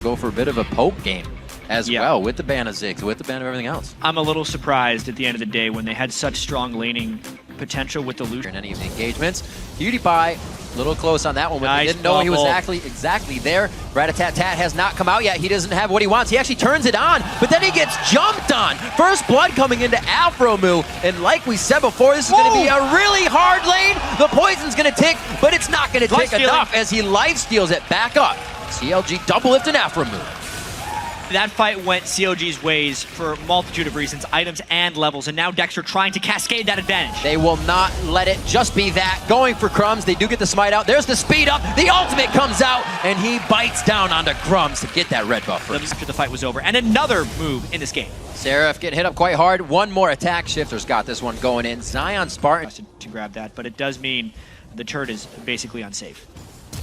Go for a bit of a poke game as well with the ban of Ziggs, with the ban of everything else. I'm a little surprised at the end of the day when they had such strong laning potential with the Lucian. In any of the engagements, KIWIKID, a little close on that one, but nice they didn't know he was exactly there. Rat-a-tat-tat has not come out yet. He doesn't have what he wants. He actually turns it on, but then he gets jumped on. First blood coming into Aphromoo, and like we said before, this is going to be a really hard lane. The poison's going to tick, but it's not going to tick enough as he life steals it back up. CLG Doublelift and Aphromoo. That fight went CLG's ways for a multitude of reasons, items and levels, and now Dexter trying to cascade that advantage. They will not let it just be that. Going for Crumbzz, they do get the smite out. There's the speed up, the ultimate comes out, and he bites down onto Crumbzz to get that red buff. After the fight was over, and another move in this game. Seraph getting hit up quite hard. One more attack. Shiphtur's got this one going in. ZionSpartan to grab that, but it does mean the turret is basically unsafe.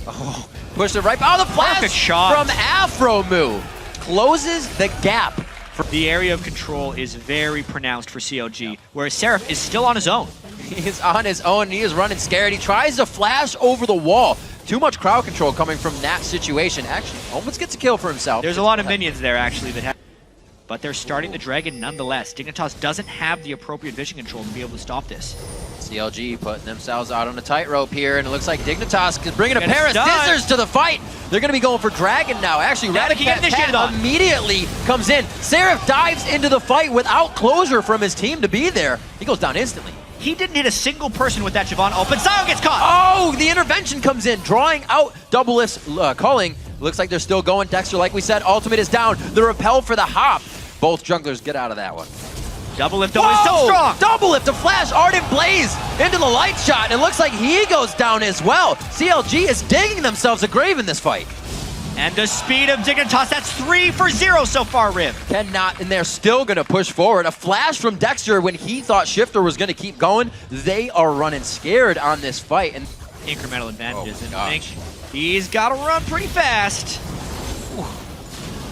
Oh, pushed it right. Oh, the flash from Aphromoo closes the gap. The area of control is very pronounced for CLG, whereas Seraph is still on his own. He is on his own. He is running scared. He tries to flash over the wall. Too much crowd control coming from that situation. Actually, almost gets a kill for himself. There's a lot of minions there, actually, that have... But they're starting the dragon nonetheless. Dignitas doesn't have the appropriate vision control to be able to stop this. CLG putting themselves out on a tightrope here, and it looks like Dignitas is bringing a pair of scissors to the fight. They're going to be going for Dragon now. Actually, Rat-a-tat-tat immediately comes in. Seraph dives into the fight without closure from his team to be there. He goes down instantly. He didn't hit a single person with that Shyvanna ult, but Zion gets caught! Oh, the intervention comes in, drawing out Doublelift's culling. Looks like they're still going. Dexter, like we said, ultimate is down. The repel for the hop. Both junglers get out of that one. Doublelift always so strong! Doublelift, a flash, Ardent Blaze into the light shot, and it looks like he goes down as well. CLG is digging themselves a grave in this fight. And the speed of Dignitas, that's 3 for 0 so far, Riv. Cannot, and they're still gonna push forward. A flash from Dexter when he thought Shiphtur was gonna keep going. They are running scared on this fight. And incremental advantages, and I think he's gotta run pretty fast.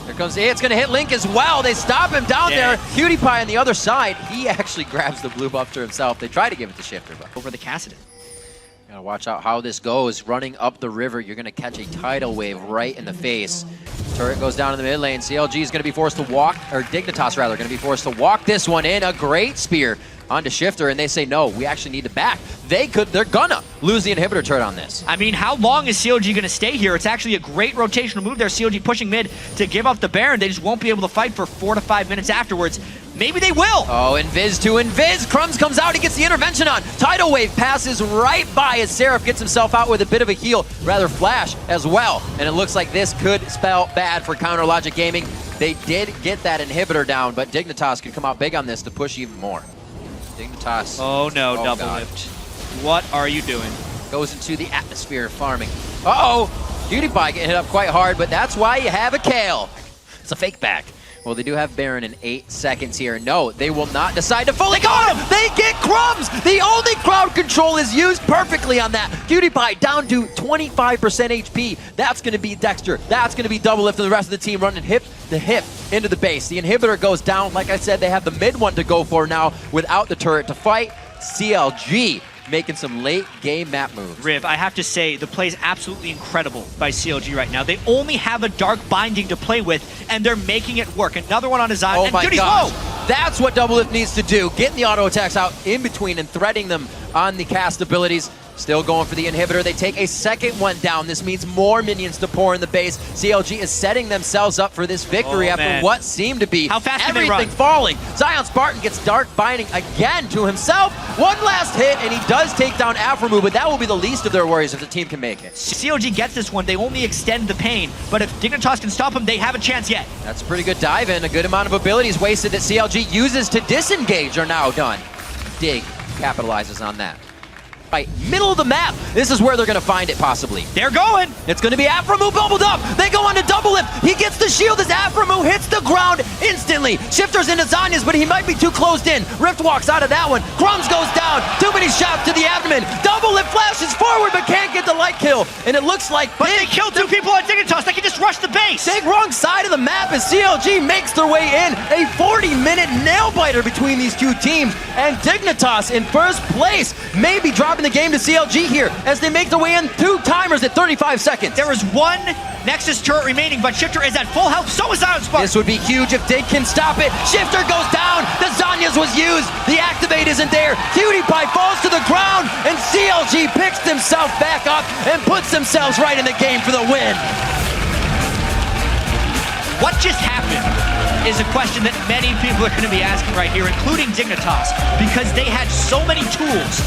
Here comes it's gonna hit Link as well. They stop him down there. KIWIKID on the other side. He actually grabs the blue buff to himself. They try to give it to Shiphtur, but over the Kassadin. Gotta watch out how this goes. Running up the river, you're gonna catch a tidal wave right in the face. Turret goes down in the mid lane. CLG is gonna be forced to walk, or Dignitas rather, gonna be forced to walk this one in. A great spear onto Shiphtur, and they say no, we actually need to back. They're gonna lose the inhibitor turret on this. I mean, how long is CLG gonna stay here? It's actually a great rotational move there. CLG pushing mid to give up the Baron. They just won't be able to fight for 4 to 5 minutes afterwards. Maybe they will. Oh, Invis to Invis. Crumbzz comes out, he gets the intervention on. Tidal wave passes right by as Seraph gets himself out with a bit of a heal, rather flash as well. And it looks like this could spell bad for Counter Logic Gaming. They did get that inhibitor down, but Dignitas could come out big on this to push even more. Dignitas. Oh no, Doublelift. What are you doing? Goes into the atmosphere farming. Uh-oh! KIWIKID getting hit up quite hard, but that's why you have a Kayle. It's a fake back. Well, they do have Baron in 8 seconds here. No, they will not decide to fully go him! They get Crumbzz! The only crowd control is used perfectly on that. KIWIKID down to 25% HP. That's going to be Dexter. That's going to be Doublelift and the rest of the team running hip into the base. The inhibitor goes down. Like I said, they have the mid one to go for now without the turret to fight. CLG making some late game map moves. Riv, I have to say, the play is absolutely incredible by CLG right now. They only have a Dark Binding to play with, and they're making it work. Another one on his eye. Oh my gosh. That's what Doublelift needs to do. Getting the auto attacks out in between and threading them on the cast abilities. Still going for the inhibitor. They take a second one down. This means more minions to pour in the base. CLG is setting themselves up for this victory after what seemed to be everything falling. ZionSpartan gets Dark Binding again to himself. One last hit, and he does take down Aphromoo, but that will be the least of their worries if the team can make it. CLG gets this one. They only extend the pain, but if Dignitas can stop him, they have a chance yet. That's a pretty good dive in. A good amount of abilities wasted that CLG uses to disengage are now done. Dig capitalizes on that. Right, middle of the map. This is where they're going to find it, possibly. They're going. It's going to be Aphromoo bubbled up. They go on to Doublelift. He gets the shield as Aphromoo hits the ground instantly. Shiphtur's into Zanya's, but he might be too closed in. Rift walks out of that one. Crumbzz goes down. Too many shots to the abdomen. Doublelift flashes forward, but can't get the light kill. And it looks like they killed 2 people on Dignitas. They can just rush the base. Take wrong side of the map as CLG makes their way in. A 40-minute nail-biter between these two teams. And Dignitas in first place, maybe dropping the game to CLG here as they make their way in 2 timers at 35 seconds. There is one Nexus turret remaining, but Shiphtur is at full health, so is ZionSpartan. This would be huge if Dig can stop it. Shiphtur goes down. The Zanyas was used. The activate isn't there. PewDiePie falls to the ground, and CLG picks themselves back up and puts themselves right in the game for the win. What just happened is a question that many people are going to be asking right here, including Dignitas, because they had so many tools